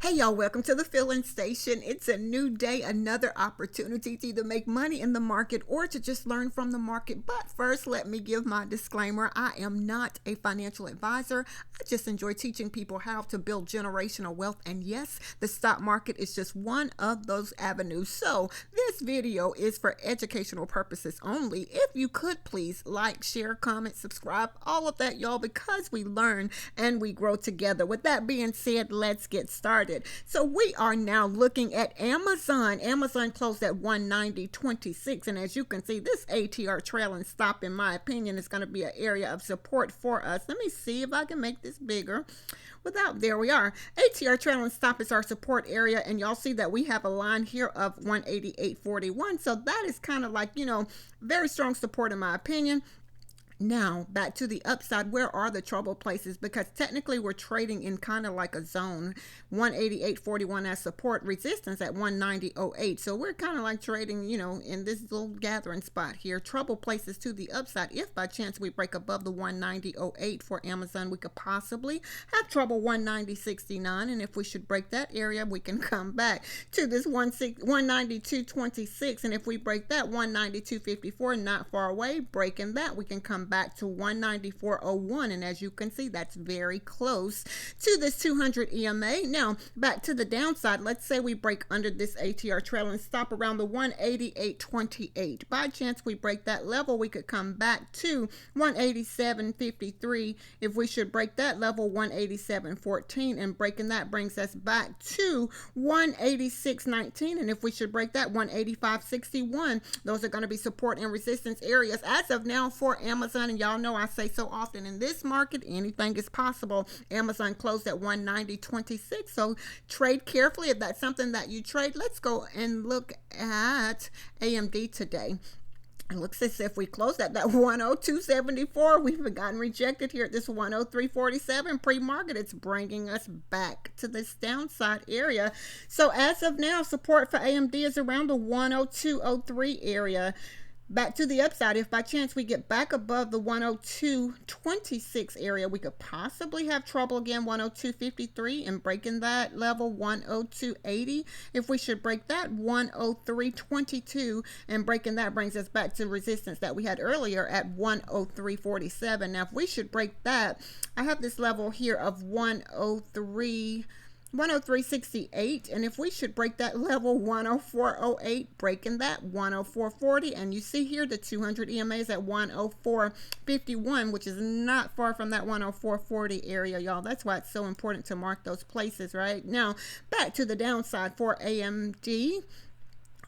Hey y'all, welcome to the Filling Station. It's a new day, another opportunity to either make money in the market or to just learn from the market. But first, let me give my disclaimer. I am not a financial advisor. I just enjoy teaching people how to build generational wealth. And yes, the stock market is just one of those avenues. So this video is for educational purposes only. If you could please like, share, comment, subscribe, all of that, y'all, because we learn and we grow together. With that being said, let's get started. So we are now looking at Amazon. Amazon closed at 190.26, and as you can see, this ATR trailing stop, in my opinion, is going to be an area of support for us. Let me see if I can make this bigger. There we are. ATR trailing stop is our support area, and y'all see that we have a line here of 188.41. So that is kind of like, very strong support in my opinion. Now, back to the upside, where are the trouble places? Because technically we're trading in kind of like a zone. 188.41 as support, resistance at 190.08. So we're kind of like trading, in this little gathering spot here. Trouble places to the upside. If by chance we break above the 190.08 for Amazon, we could possibly have trouble 190.69. And if we should break that area, we can come back to this 192.26. And if we break that 192.54, not far away, breaking that, we can come back to 194.01, and as you can see, that's very close to this 200 EMA. Now back to the downside, let's say we break under this ATR trailing stop around the 188.28. By chance we break that level, we could come back to 187.53. If we should break that level, 187.14, and breaking that brings us back to 186.19. And if we should break that, 185.61. Those are going to be support and resistance areas as of now for Amazon. And y'all know I say so often, in this market, anything is possible. Amazon closed at 190.26. So trade carefully if that's something that you trade. Let's go and look at AMD today. It looks as if we closed at that 102.74. We've gotten rejected here at this 103.47 pre-market. It's bringing us back to this downside area. So as of now, support for AMD is around the 102.03 area. Back to the upside, if by chance we get back above the 102.26 area, we could possibly have trouble again, 102.53, and breaking that level, 102.80. If we should break that, 103.22, and breaking that brings us back to resistance that we had earlier at 103.47. Now, if we should break that, I have this level here of 103.68, and if we should break that level, 104.08, breaking that, 104.40, and you see here the 200 EMA is at 104.51, which is not far from that 104.40 area, y'all. That's why it's so important to mark those places. Right now, back to the downside for AMD.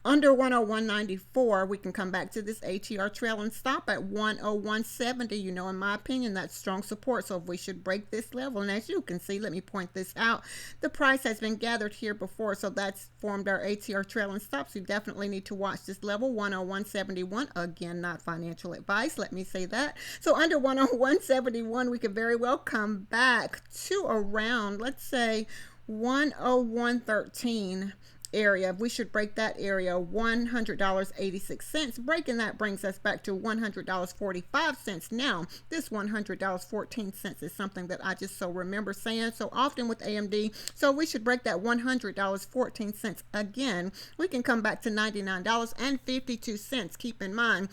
Under 101.94, we can come back to this ATR trailing stop at 101.70. In my opinion, that's strong support. So if we should break this level, and as you can see, let me point this out, the price has been gathered here before, so that's formed our ATR trailing stops. We definitely need to watch this level, 101.71. Again, not financial advice, let me say that. So under 101.71, we could very well come back to around, let's say, 101.13 area. We should break that area, $100.86. Breaking that brings us back to $100.45. Now, this $100.14 is something that I just so remember saying so often with AMD. So we should break that $100.14 again. We can come back to $99.52. Keep in mind,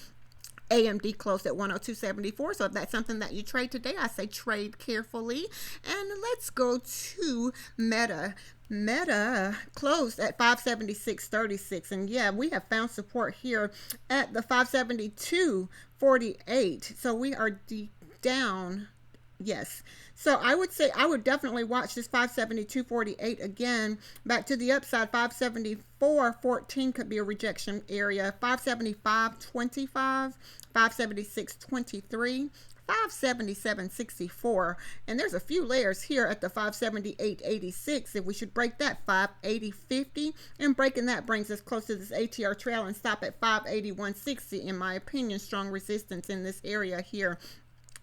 AMD closed at 102.74. So if that's something that you trade today, I say trade carefully. And let's go to Meta. Meta closed at 576.36, and yeah, we have found support here at the 572.48. So we are down. Yes. So I would say I would definitely watch this 572.48 again. Back to the upside, 574.14 could be a rejection area. 575.25, 576.23. 577.64, and there's a few layers here at the 578.86. If we should break that, 580.50, and breaking that brings us close to this ATR trail and stop at 581.60. In my opinion, strong resistance in this area here.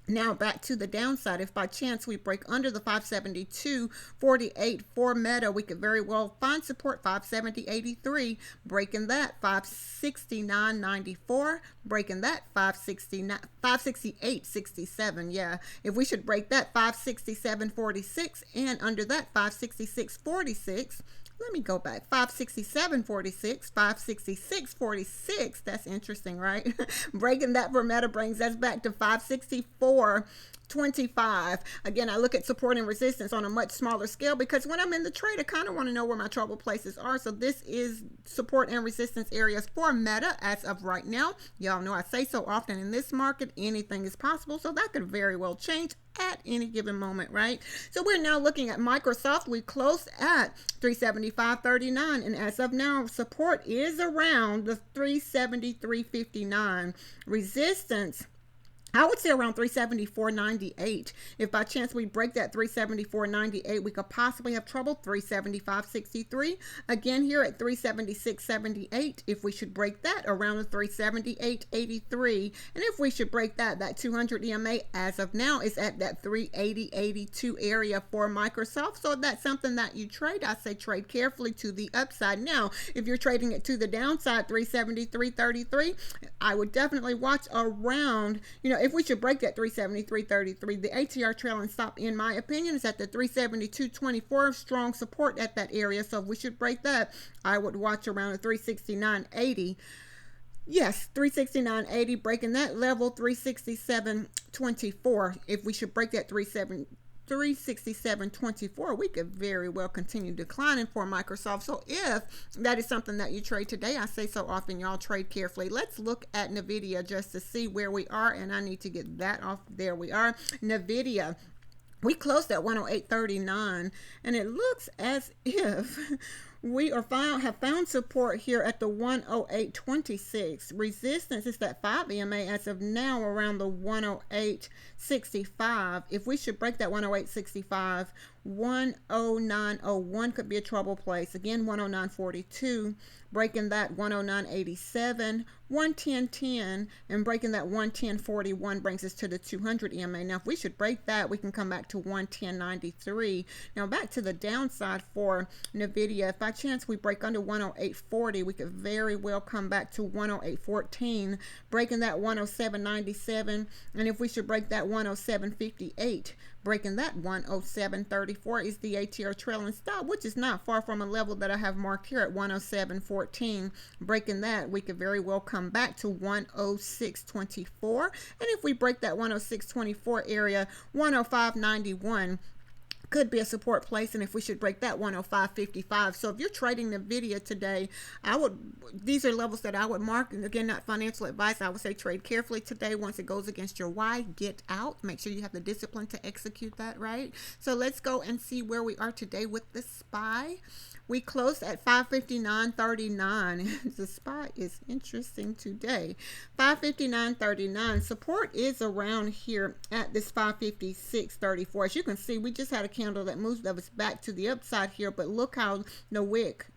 Now back to the downside. If by chance we break under the 572.48 for Meta, we could very well find support 570.83, breaking that 569.94, breaking that 568.67. Yeah, if we should break that 567.46 and under that 566.46. Let me go back. 567.46, 566.46. That's interesting, right? Breaking that for Meta brings us back to 564.25. Again, I look at support and resistance on a much smaller scale because when I'm in the trade, I kind of want to know where my trouble places are. So this is support and resistance areas for Meta as of right now. Y'all know I say so often in this market, anything is possible. So that could very well change at any given moment, right? So we're now looking at Microsoft. We closed at 375.39, and as of now, support is around the 373.59. Resistance, I would say around 374.98. If by chance we break that 374.98, we could possibly have trouble 375.63. Again here at 376.78. If we should break that around the 378.83, and if we should break that 200 EMA as of now is at that 380.82 area for Microsoft. So if that's something that you trade, I say trade carefully to the upside. Now, if you're trading it to the downside, 373.33, I would definitely watch around, if we should break that 373.33, the ATR trailing stop, in my opinion, is at the 372.24, strong support at that area. So if we should break that, I would watch around the 369.80. Yes, 369.80, breaking that level, 367.24. If we should break that 367.24, we could very well continue declining for Microsoft. So if that is something that you trade today, I say so often, y'all trade carefully. Let's look at NVIDIA just to see where we are, and I need to get that off. There we are. NVIDIA, we closed at 108.39, and it looks as if we have found support here at the 108.26. Resistance is that 5 EMA as of now around the 108.65. If we should break that 108.65, 109.01 could be a trouble place. Again, 109.42, breaking that 109.87, 110.10, and breaking that 110.41 brings us to the 200 EMA. Now, if we should break that, we can come back to 110.93. Now, back to the downside for NVIDIA. If by chance we break under 108.40, we could very well come back to 108.14, breaking that 107.97. And if we should break that 107.58, breaking that 107.34 is the ATR trailing stop, which is not far from a level that I have marked here at 107.14. Breaking that, we could very well come back to 106.24. And if we break that 106.24 area, 105.91 could be a support place, and if we should break that 105.55. So if you're trading NVIDIA today, these are levels that I would mark. And again, not financial advice. I would say trade carefully today. Once it goes against your why, get out. Make sure you have the discipline to execute that, right? So let's go and see where we are today with the SPY. We closed at 559.39. The SPY is interesting today. 559.39. Support is around here at this 556.34. As you can see, we just had a candle that moved us back to the upside here, but look how the wick,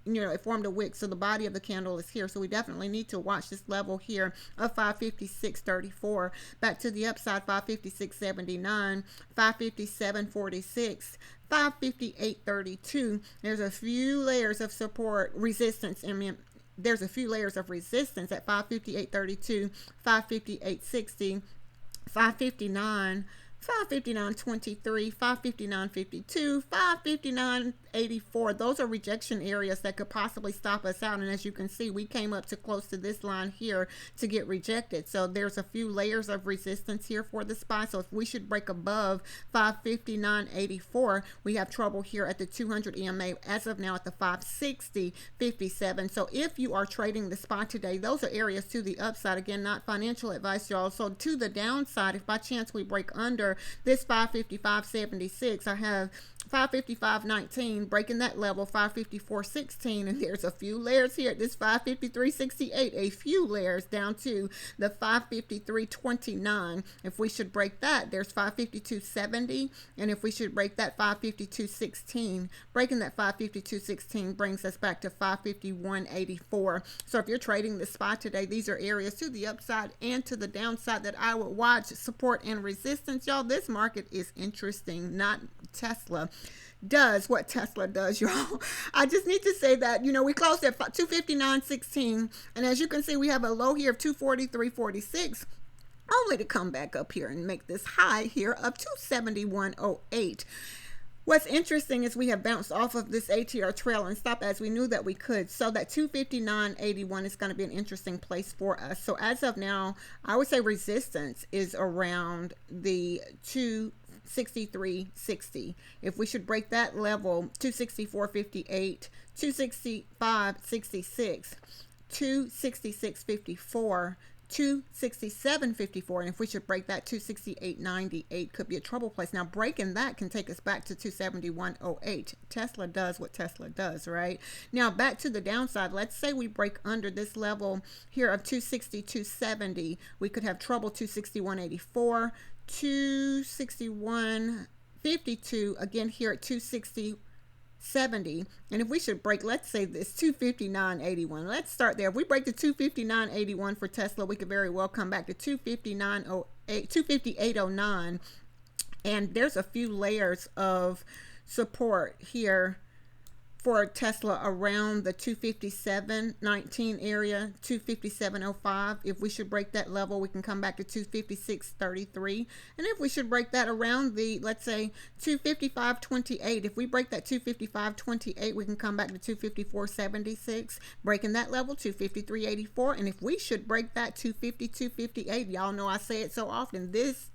it formed a wick, so the body of the candle is here. So we definitely need to watch this level here of 556.34. Back to the upside, 556.79, 557.46, 558.32. There's a few layers of support, resistance, there's a few layers of resistance at 558.32, 558.60, 559, 559.23, 559.52, 559.84. Those are rejection areas that could possibly stop us out. And as you can see, we came up to close to this line here to get rejected. So there's a few layers of resistance here for the SPY. So if we should break above 559.84, we have trouble here at the 200 EMA as of now at the 560.57. So if you are trading the SPY today, those are areas to the upside. Again, not financial advice, y'all. So to the downside, if by chance we break under this 555.76, I have 555.19, breaking that level, 554.16, and there's a few layers here at this 553.68, a few layers down to the 553.29. If we should break that, there's 552.70, and if we should break that, 552.16. Breaking that 552.16 brings us back to 551.84. So if you're trading the spot today, these are areas to the upside and to the downside that I would watch. Support and resistance, y'all. This market is interesting. Not Tesla does what Tesla does, y'all. I just need to say that, we closed at 259.16, and as you can see, we have a low here of 243.46, only to come back up here and make this high here of 271.08. What's interesting is we have bounced off of this ATR trail and stop as we knew that we could. So that 259.81 is going to be an interesting place for us. So as of now, I would say resistance is around the 263.60. If we should break that level, 264.58, 265.66, 266.54, 267.54, and if we should break that, 268.98 could be a trouble place. Now breaking that can take us back to 271.08. Tesla does what Tesla does, right? Now back to the downside, let's say we break under this level here of 262.70. We could have trouble 261.84, 261.52, again here at 260.70. And if we should break, let's say this 259.81, let's start there. If we break the 259.81 for Tesla, we could very well come back to 258.09, and there's a few layers of support here for Tesla around the 257.19 area, 257.05. If we should break that level, we can come back to 256.33. And if we should break that around the, let's say, 255.28, if we break that 255.28, we can come back to 254.76. Breaking that level, 253.84. And if we should break that 252.58, y'all know I say it so often, this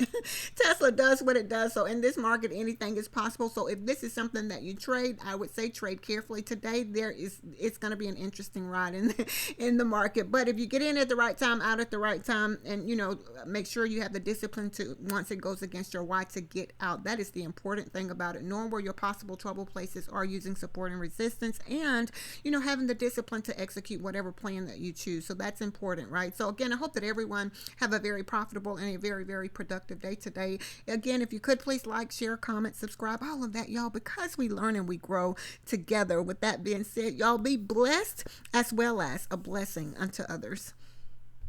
Tesla does what it does. So in this market, anything is possible. So if this is something that you trade, I would say trade carefully today. It's going to be an interesting ride in the market. But if you get in at the right time, out at the right time, and make sure you have the discipline to, once it goes against your why, to get out. That is the important thing about it. Knowing where your possible trouble places are, using support and resistance, and having the discipline to execute whatever plan that you choose. So that's important, right? So again, I hope that everyone have a very profitable and a very, very productive day today. Again, if you could please like, share, comment, subscribe, all of that, y'all, because we learn and we grow together. With that being said, y'all be blessed as well as a blessing unto others.